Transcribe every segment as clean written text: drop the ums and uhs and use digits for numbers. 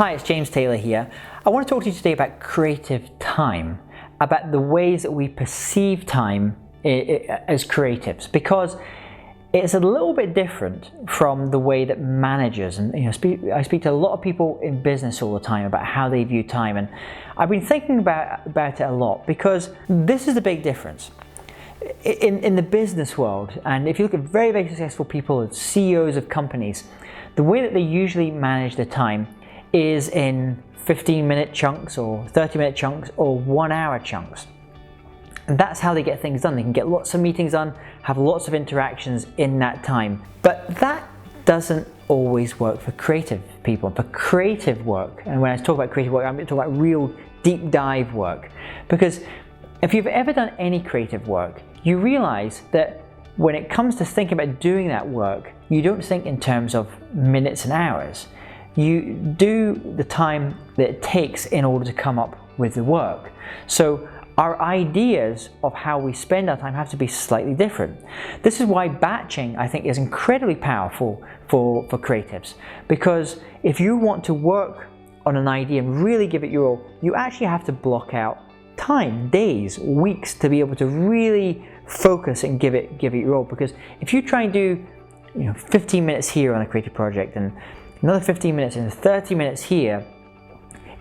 Hi, it's James Taylor here. I want to talk to you today about creative time, about the ways that we perceive time as creatives, because it's a little bit different from the way that managers, and I speak to a lot of people in business all the time about how they view time, and I've been thinking about it a lot because this is the big difference. In the business world, and if you look at very, very successful people, CEOs of companies, the way that they usually manage their time is in 15-minute chunks or 30-minute chunks or 1-hour chunks. And that's how they get things done. They can get lots of meetings done, have lots of interactions in that time. But that doesn't always work for creative people. For creative work, and when I talk about creative work, I'm talking about real deep dive work. Because if you've ever done any creative work, you realize that when it comes to thinking about doing that work, you don't think in terms of minutes and hours. You do the time that it takes in order to come up with the work. So our ideas of how we spend our time have to be slightly different. This is why batching, I think, is incredibly powerful for creatives. Because if you want to work on an idea and really give it your all, you actually have to block out time, days, weeks, to be able to really focus and give it your all. Because if you try and do 15 minutes here on a creative project and another 15 minutes and 30 minutes here,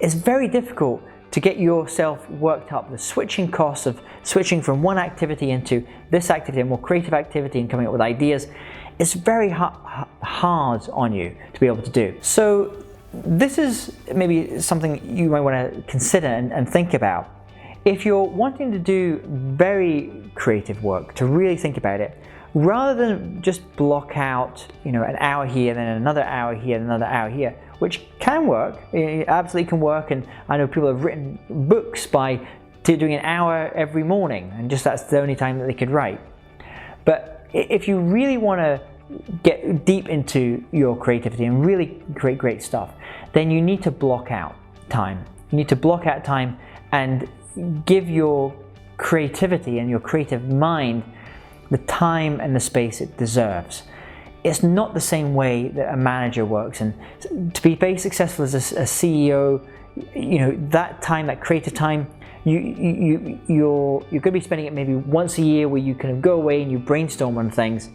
it's very difficult to get yourself worked up. The switching costs of switching from one activity into this activity, a more creative activity, and coming up with ideas, it's very hard on you to be able to do. So this is maybe something you might want to consider and think about. If you're wanting to do very creative work, to really think about it, rather than just block out an hour here, then another hour here, and another hour here, which can work, it absolutely can work, and I know people have written books by doing an hour every morning, and just that's the only time that they could write. But if you really want to get deep into your creativity and really create great stuff, then you need to block out time. You need to block out time and give your creativity and your creative mind the time and the space it deserves. It's not the same way that a manager works, and to be very successful as a CEO, that time, that creative time, you're going to be spending it maybe once a year where you kind of go away and you brainstorm on things,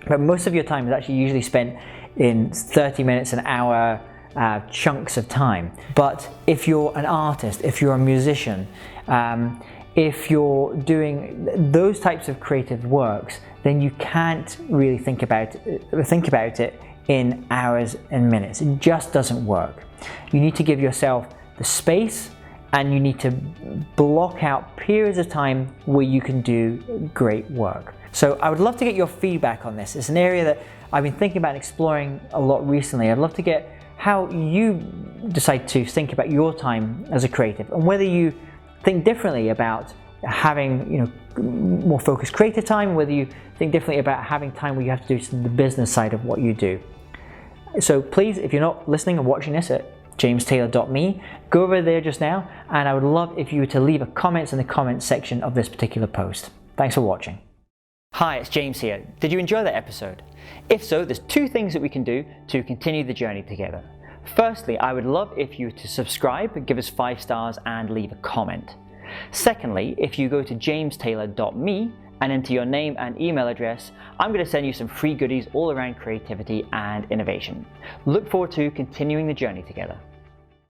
but most of your time is actually usually spent in 30 minutes, an hour chunks of time. But if you're an artist, if you're a musician, if you're doing those types of creative works, then you can't really think about it in hours and minutes. It just doesn't work. You need to give yourself the space, and you need to block out periods of time where you can do great work. So I would love to get your feedback on this. It's an area that I've been thinking about exploring a lot recently. I'd love to get how you decide to think about your time as a creative, and whether you think differently about having more focused creative time, whether you think differently about having time where you have to do the business side of what you do. So please, if you're not listening or watching this at jamestaylor.me, go over there just now, and I would love if you were to leave a comment in the comments section of this particular post. Thanks for watching. Hi, it's James here. Did you enjoy that episode? If so, there's two things that we can do to continue the journey together. Firstly, I would love if you were to subscribe, give us 5 stars, and leave a comment. Secondly, if you go to jamestaylor.me and enter your name and email address, I'm going to send you some free goodies all around creativity and innovation. Look forward to continuing the journey together.